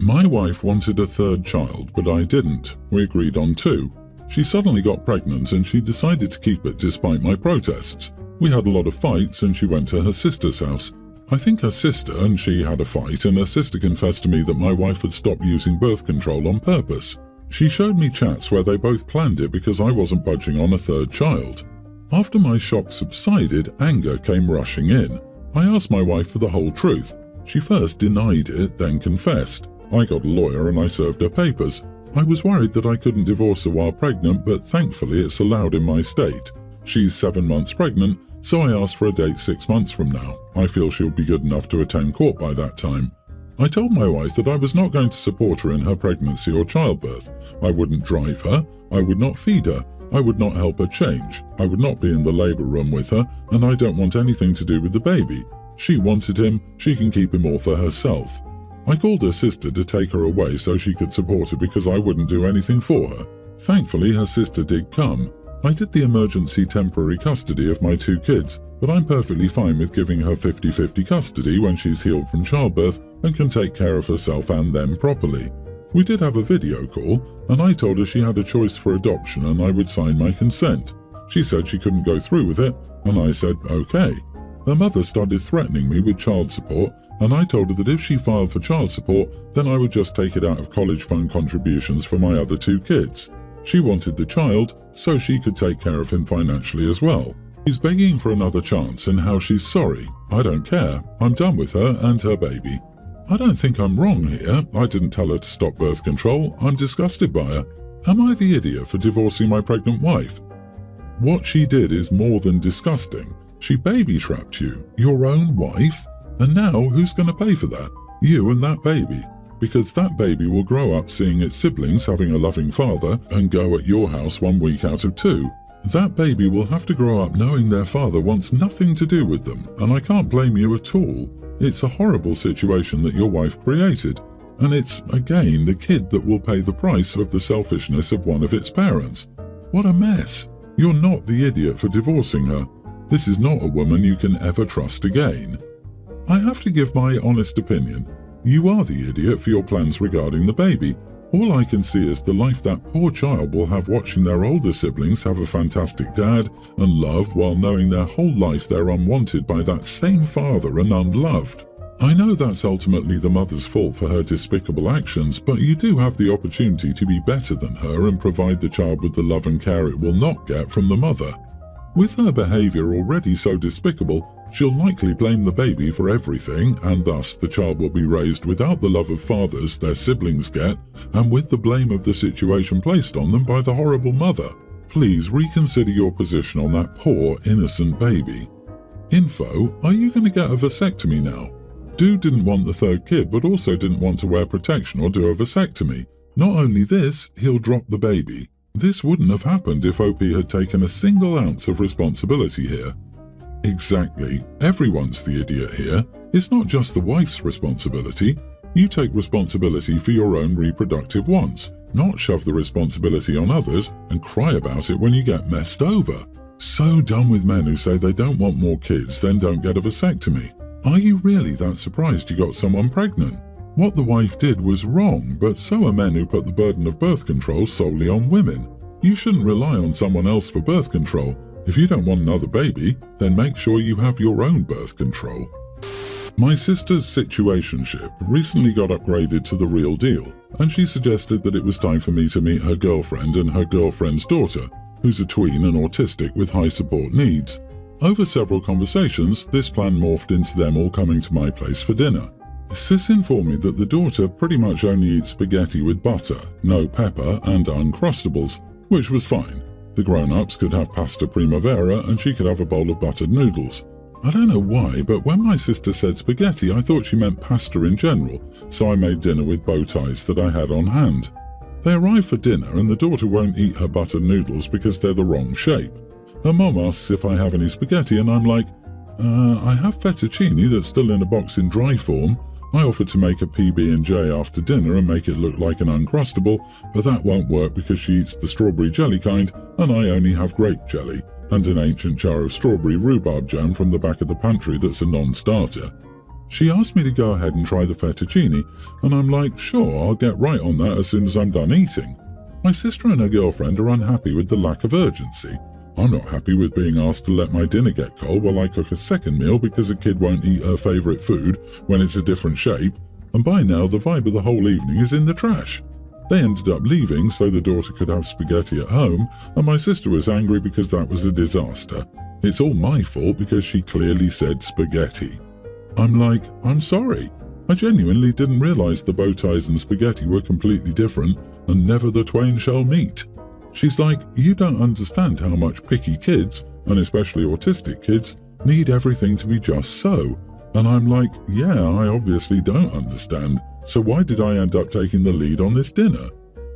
My wife wanted a third child, but I didn't. We agreed on 2. She suddenly got pregnant and she decided to keep it despite my protests. We had a lot of fights and she went to her sister's house. I think her sister and she had a fight, and her sister confessed to me that my wife had stopped using birth control on purpose. She showed me chats where they both planned it because I wasn't budging on a third child. After my shock subsided, anger came rushing in. I asked my wife for the whole truth. She first denied it, then confessed. I got a lawyer and I served her papers. I was worried that I couldn't divorce her while pregnant, but thankfully it's allowed in my state. She's 7 months pregnant, so I asked for a date 6 months from now. I feel she'll be good enough to attend court by that time. I told my wife that I was not going to support her in her pregnancy or childbirth. I wouldn't drive her, I would not feed her, I would not help her change, I would not be in the labour room with her, and I don't want anything to do with the baby. She wanted him, she can keep him all for herself. I called her sister to take her away so she could support her because I wouldn't do anything for her. Thankfully, her sister did come. I did the emergency temporary custody of my 2 kids, but I'm perfectly fine with giving her 50-50 custody when she's healed from childbirth and can take care of herself and them properly. We did have a video call, and I told her she had a choice for adoption and I would sign my consent. She said she couldn't go through with it, and I said okay. Her mother started threatening me with child support, and I told her that if she filed for child support, then I would just take it out of college fund contributions for my other 2 kids. She wanted the child, so she could take care of him financially as well. She's begging for another chance and how she's sorry. I don't care. I'm done with her and her baby. I don't think I'm wrong here. I didn't tell her to stop birth control. I'm disgusted by her. Am I the idiot for divorcing my pregnant wife? What she did is more than disgusting. She baby-trapped you, your own wife, and now who's going to pay for that? You and that baby. Because that baby will grow up seeing its siblings having a loving father and go at your house 1 week out of 2. That baby will have to grow up knowing their father wants nothing to do with them, and I can't blame you at all. It's a horrible situation that your wife created, and it's, again, the kid that will pay the price of the selfishness of one of its parents. What a mess. You're not the idiot for divorcing her. This is not a woman you can ever trust again. I have to give my honest opinion. You are the idiot for your plans regarding the baby. All I can see is the life that poor child will have watching their older siblings have a fantastic dad and love while knowing their whole life they're unwanted by that same father and unloved. I know that's ultimately the mother's fault for her despicable actions, but you do have the opportunity to be better than her and provide the child with the love and care it will not get from the mother. With her behaviour already so despicable, she'll likely blame the baby for everything, and thus the child will be raised without the love of fathers their siblings get, and with the blame of the situation placed on them by the horrible mother. Please reconsider your position on that poor, innocent baby. Info, are you going to get a vasectomy now? Dude didn't want the 3rd kid, but also didn't want to wear protection or do a vasectomy. Not only this, he'll drop the baby. This wouldn't have happened if OP had taken a single ounce of responsibility here. Exactly. Everyone's the idiot here. It's not just the wife's responsibility. You take responsibility for your own reproductive wants, not shove the responsibility on others and cry about it when you get messed over. So done with men who say they don't want more kids, then don't get a vasectomy. Are you really that surprised you got someone pregnant? What the wife did was wrong, but so are men who put the burden of birth control solely on women. You shouldn't rely on someone else for birth control. If you don't want another baby, then make sure you have your own birth control. My sister's situationship recently got upgraded to the real deal, and she suggested that it was time for me to meet her girlfriend and her girlfriend's daughter, who's a tween and autistic with high support needs. Over several conversations, this plan morphed into them all coming to my place for dinner. Sis informed me that the daughter pretty much only eats spaghetti with butter, no pepper, and Uncrustables, which was fine. The grown-ups could have pasta primavera and she could have a bowl of buttered noodles. I don't know why, but when my sister said spaghetti, I thought she meant pasta in general, so I made dinner with bow ties that I had on hand. They arrive for dinner and the daughter won't eat her buttered noodles because they're the wrong shape. Her mom asks if I have any spaghetti and I'm like, I have fettuccine that's still in a box in dry form. I offered to make a PB&J after dinner and make it look like an Uncrustable, but that won't work because she eats the strawberry jelly kind and I only have grape jelly and an ancient jar of strawberry rhubarb jam from the back of the pantry that's a non-starter. She asked me to go ahead and try the fettuccine, and I'm like, sure, I'll get right on that as soon as I'm done eating. My sister and her girlfriend are unhappy with the lack of urgency. I'm not happy with being asked to let my dinner get cold while I cook a second meal because a kid won't eat her favourite food when it's a different shape, and by now the vibe of the whole evening is in the trash. They ended up leaving so the daughter could have spaghetti at home, and my sister was angry because that was a disaster. It's all my fault because she clearly said spaghetti. I'm like, I'm sorry. I genuinely didn't realise the bow ties and spaghetti were completely different, and never the twain shall meet. She's like, you don't understand how much picky kids, and especially autistic kids, need everything to be just so. And I'm like, yeah, I obviously don't understand. So why did I end up taking the lead on this dinner?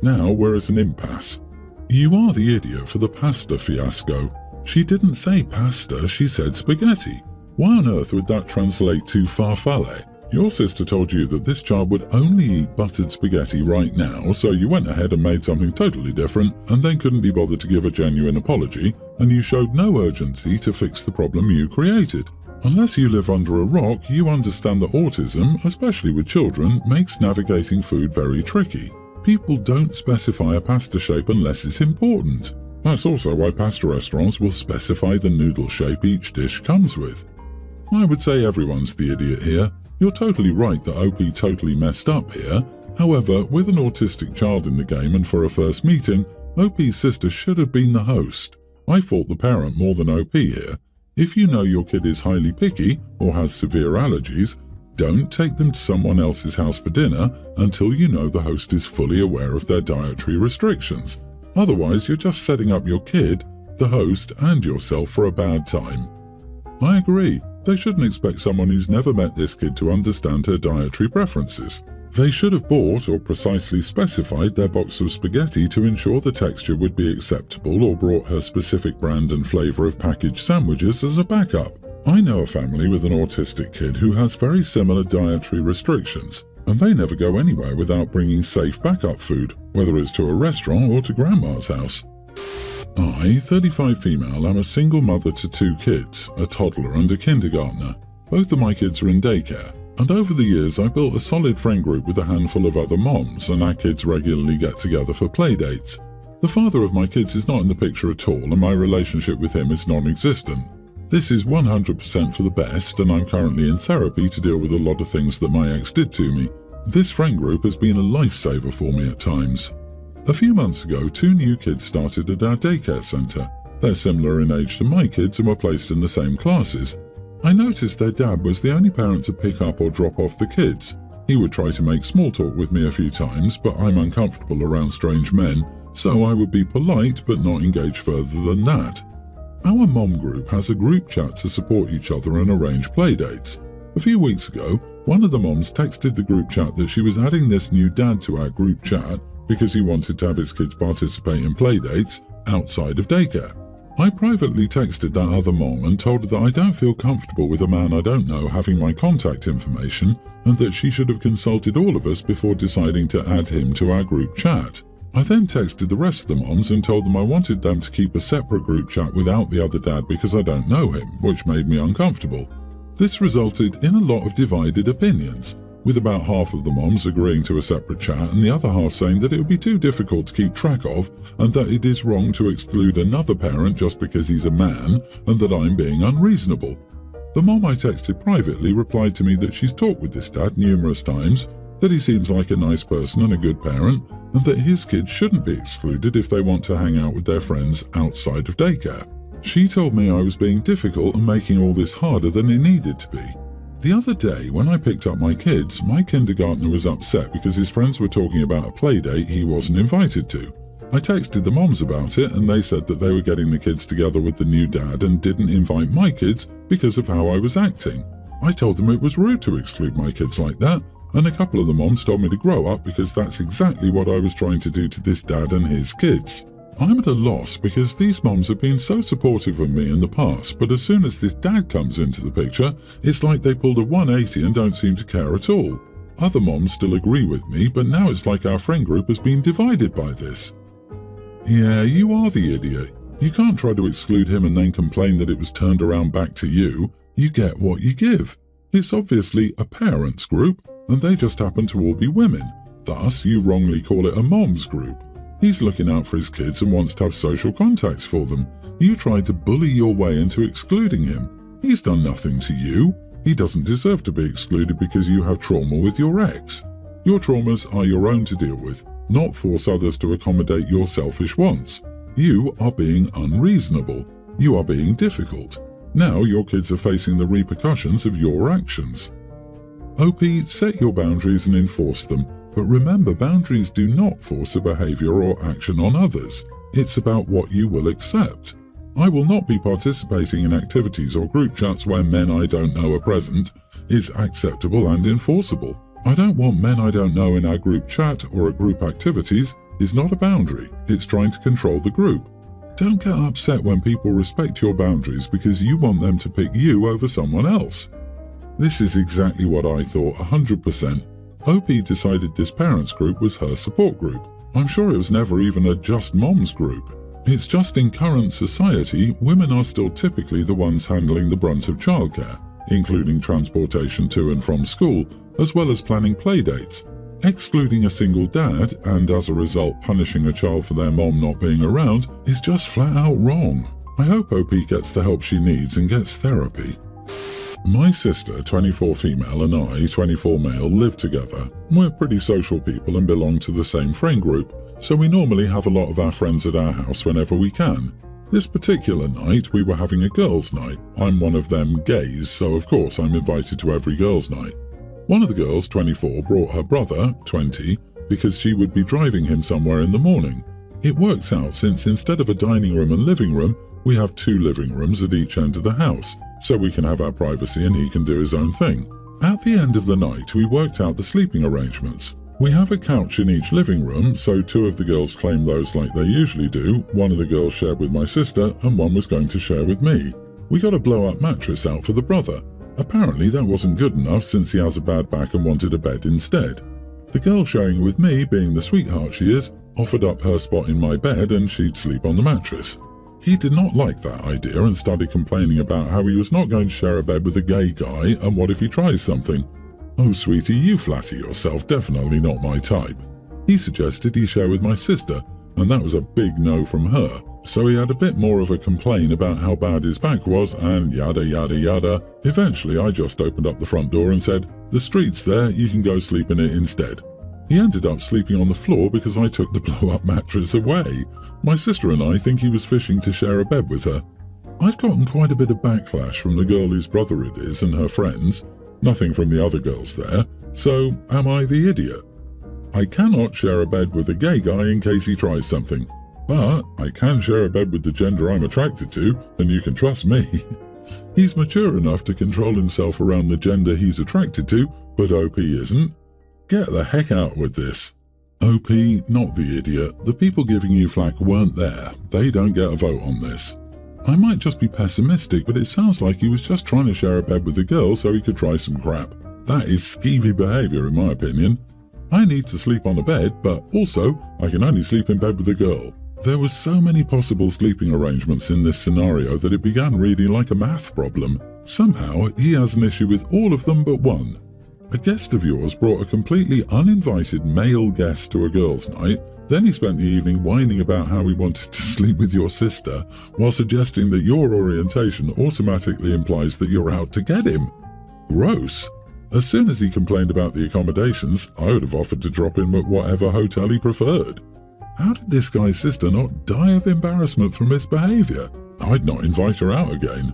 Now we're at an impasse. You are the idiot for the pasta fiasco. She didn't say pasta, she said spaghetti. Why on earth would that translate to farfalle? Your sister told you that this child would only eat buttered spaghetti right now, so you went ahead and made something totally different and then couldn't be bothered to give a genuine apology, and you showed no urgency to fix the problem you created. Unless you live under a rock, you understand that autism, especially with children, makes navigating food very tricky. People don't specify a pasta shape unless it's important. That's also why pasta restaurants will specify the noodle shape each dish comes with. I would say everyone's the idiot here. You're totally right that OP totally messed up here. However, with an autistic child in the game and for a first meeting, OP's sister should have been the host. I fault the parent more than OP here. If you know your kid is highly picky or has severe allergies, don't take them to someone else's house for dinner until you know the host is fully aware of their dietary restrictions. Otherwise, you're just setting up your kid, the host, and yourself for a bad time. I agree. They shouldn't expect someone who's never met this kid to understand her dietary preferences. They should have bought or precisely specified their box of spaghetti to ensure the texture would be acceptable, or brought her specific brand and flavour of packaged sandwiches as a backup. I know a family with an autistic kid who has very similar dietary restrictions, and they never go anywhere without bringing safe backup food, whether it's to a restaurant or to grandma's house. I, 35 female, am a single mother to 2 kids, a toddler and a kindergartner. Both of my kids are in daycare, and over the years I built a solid friend group with a handful of other moms, and our kids regularly get together for play dates. The father of my kids is not in the picture at all, and my relationship with him is non-existent. This is 100% for the best, and I'm currently in therapy to deal with a lot of things that my ex did to me. This friend group has been a lifesaver for me at times. A few months ago, 2 new kids started at our daycare centre. They're similar in age to my kids and were placed in the same classes. I noticed their dad was the only parent to pick up or drop off the kids. He would try to make small talk with me a few times, but I'm uncomfortable around strange men, so I would be polite but not engage further than that. Our mom group has a group chat to support each other and arrange playdates. A few weeks ago, one of the moms texted the group chat that she was adding this new dad to our group chat because he wanted to have his kids participate in playdates outside of daycare. I privately texted that other mom and told her that I don't feel comfortable with a man I don't know having my contact information, and that she should have consulted all of us before deciding to add him to our group chat. I then texted the rest of the moms and told them I wanted them to keep a separate group chat without the other dad because I don't know him, which made me uncomfortable. This resulted in a lot of divided opinions, with about half of the moms agreeing to a separate chat and the other half saying that it would be too difficult to keep track of, and that it is wrong to exclude another parent just because he's a man, and that I'm being unreasonable. The mom I texted privately replied to me that she's talked with this dad numerous times, that he seems like a nice person and a good parent, and that his kids shouldn't be excluded if they want to hang out with their friends outside of daycare. She told me I was being difficult and making all this harder than it needed to be. The other day, when I picked up my kids, my kindergartner was upset because his friends were talking about a playdate he wasn't invited to. I texted the moms about it, and they said that they were getting the kids together with the new dad and didn't invite my kids because of how I was acting. I told them it was rude to exclude my kids like that, and a couple of the moms told me to grow up because that's exactly what I was trying to do to this dad and his kids. I'm at a loss because these moms have been so supportive of me in the past, but as soon as this dad comes into the picture, it's like they pulled a 180 and don't seem to care at all. Other moms still agree with me, but now it's like our friend group has been divided by this. Yeah, you are the idiot. You can't try to exclude him and then complain that it was turned around back to you. You get what you give. It's obviously a parents' group, and they just happen to all be women. Thus, you wrongly call it a mom's group. He's looking out for his kids and wants to have social contacts for them. You tried to bully your way into excluding him. He's done nothing to you. He doesn't deserve to be excluded because you have trauma with your ex. Your traumas are your own to deal with, not force others to accommodate your selfish wants. You are being unreasonable. You are being difficult. Now your kids are facing the repercussions of your actions. OP, set your boundaries and enforce them, but remember, boundaries do not force a behavior or action on others. It's about what you will accept. I will not be participating in activities or group chats where men I don't know are present is acceptable and enforceable. I don't want men I don't know in our group chat or at group activities is not a boundary. It's trying to control the group. Don't get upset when people respect your boundaries because you want them to pick you over someone else. This is exactly what I thought 100%. OP decided this parents group was her support group. I'm sure it was never even a just moms group. It's just in current society, women are still typically the ones handling the brunt of childcare, including transportation to and from school, as well as planning playdates. Excluding a single dad, and as a result punishing a child for their mom not being around, is just flat out wrong. I hope OP gets the help she needs and gets therapy. My sister, 24 female, and I, 24 male, live together. We're pretty social people and belong to the same friend group, so we normally have a lot of our friends at our house whenever we can. This particular night, we were having a girls' night. I'm one of them gays, so of course I'm invited to every girls' night. One of the girls, 24, brought her brother, 20, because she would be driving him somewhere in the morning. It works out since instead of a dining room and living room, we have 2 living rooms at each end of the house, so we can have our privacy and he can do his own thing. At the end of the night, we worked out the sleeping arrangements. We have a couch in each living room, so 2 of the girls claimed those like they usually do. One of the girls shared with my sister, and one was going to share with me. We got a blow-up mattress out for the brother. Apparently that wasn't good enough since he has a bad back and wanted a bed instead. The girl sharing with me, being the sweetheart she is, offered up her spot in my bed and she'd sleep on the mattress. He did not like that idea and started complaining about how he was not going to share a bed with a gay guy and what if he tries something. Oh sweetie, you flatter yourself, definitely not my type. He suggested he share with my sister, and that was a big no from her, so he had a bit more of a complaint about how bad his back was and yada yada yada. Eventually I just opened up the front door and said, "The street's there, you can go sleep in it instead." He ended up sleeping on the floor because I took the blow-up mattress away. My sister and I think he was fishing to share a bed with her. I've gotten quite a bit of backlash from the girl whose brother it is and her friends. Nothing from the other girls there. So, am I the idiot? I cannot share a bed with a gay guy in case he tries something. But I can share a bed with the gender I'm attracted to, and you can trust me. He's mature enough to control himself around the gender he's attracted to, but OP isn't. Get the heck out with this. OP, not the idiot. The people giving you flack weren't there. They don't get a vote on this. I might just be pessimistic, but it sounds like he was just trying to share a bed with a girl so he could try some crap. That is skeevy behavior in my opinion. I need to sleep on a bed, but also I can only sleep in bed with a girl. There were so many possible sleeping arrangements in this scenario that it began reading like a math problem. Somehow he has an issue with all of them but one. A guest of yours brought a completely uninvited male guest to a girls' night. Then he spent the evening whining about how he wanted to sleep with your sister, while suggesting that your orientation automatically implies that you're out to get him. Gross. As soon as he complained about the accommodations, I would have offered to drop him at whatever hotel he preferred. How did this guy's sister not die of embarrassment from his behaviour? I'd not invite her out again.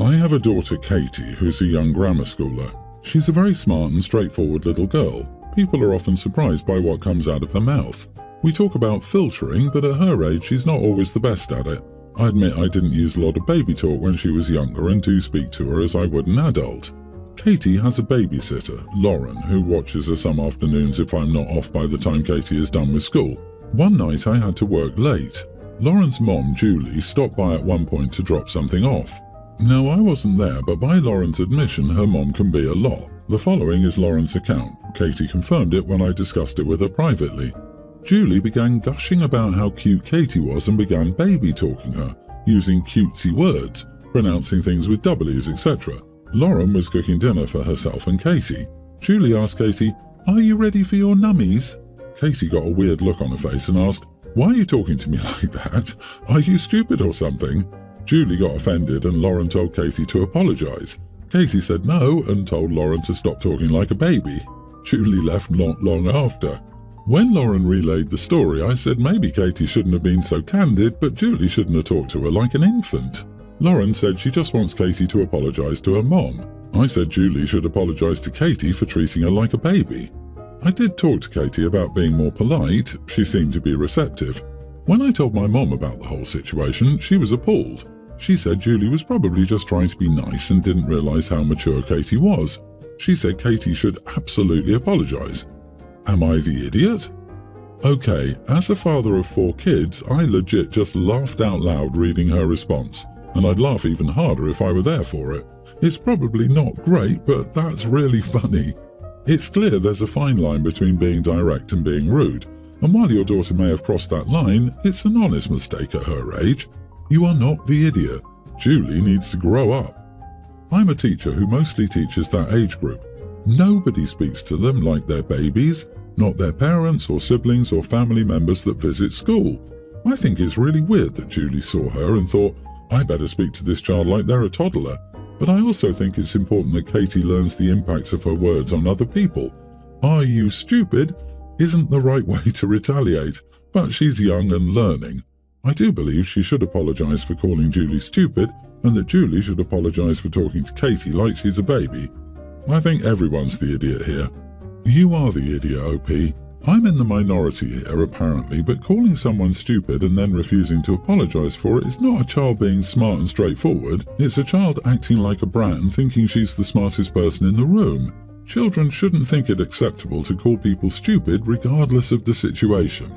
I have a daughter, Katie, who's a young grammar schooler. She's a very smart and straightforward little girl. People are often surprised by what comes out of her mouth. We talk about filtering, but at her age she's not always the best at it. I admit I didn't use a lot of baby talk when she was younger and do speak to her as I would an adult. Katie has a babysitter, Lauren, who watches her some afternoons if I'm not off by the time Katie is done with school. One night I had to work late. Lauren's mom, Julie, stopped by at one point to drop something off. Now, I wasn't there, but by Lauren's admission, her mom can be a lot. The following is Lauren's account. Katie confirmed it when I discussed it with her privately. Julie began gushing about how cute Katie was and began baby talking her, using cutesy words, pronouncing things with W's, etc. Lauren was cooking dinner for herself and Katie. Julie asked Katie, "Are you ready for your nummies?" Katie got a weird look on her face and asked, "Why are you talking to me like that? Are you stupid or something?" Julie got offended and Lauren told Katie to apologise. Katie said no and told Lauren to stop talking like a baby. Julie left not long after. When Lauren relayed the story, I said maybe Katie shouldn't have been so candid, but Julie shouldn't have talked to her like an infant. Lauren said she just wants Katie to apologise to her mom. I said Julie should apologise to Katie for treating her like a baby. I did talk to Katie about being more polite. She seemed to be receptive. When I told my mom about the whole situation, she was appalled. She said Julie was probably just trying to be nice and didn't realise how mature Katie was. She said Katie should absolutely apologise. Am I the idiot? Okay, as a father of 4 kids, I legit just laughed out loud reading her response, and I'd laugh even harder if I were there for it. It's probably not great, but that's really funny. It's clear there's a fine line between being direct and being rude, and while your daughter may have crossed that line, it's an honest mistake at her age. You are not the idiot. Julie needs to grow up. I'm a teacher who mostly teaches that age group. Nobody speaks to them like they're babies, not their parents or siblings or family members that visit school. I think it's really weird that Julie saw her and thought, I better speak to this child like they're a toddler. But I also think it's important that Katie learns the impacts of her words on other people. "Are you stupid?" isn't the right way to retaliate, but she's young and learning. I do believe she should apologise for calling Julie stupid, and that Julie should apologise for talking to Katie like she's a baby. I think everyone's the idiot here. You are the idiot, OP. I'm in the minority here, apparently, but calling someone stupid and then refusing to apologise for it is not a child being smart and straightforward. It's a child acting like a brat and thinking she's the smartest person in the room. Children shouldn't think it acceptable to call people stupid regardless of the situation.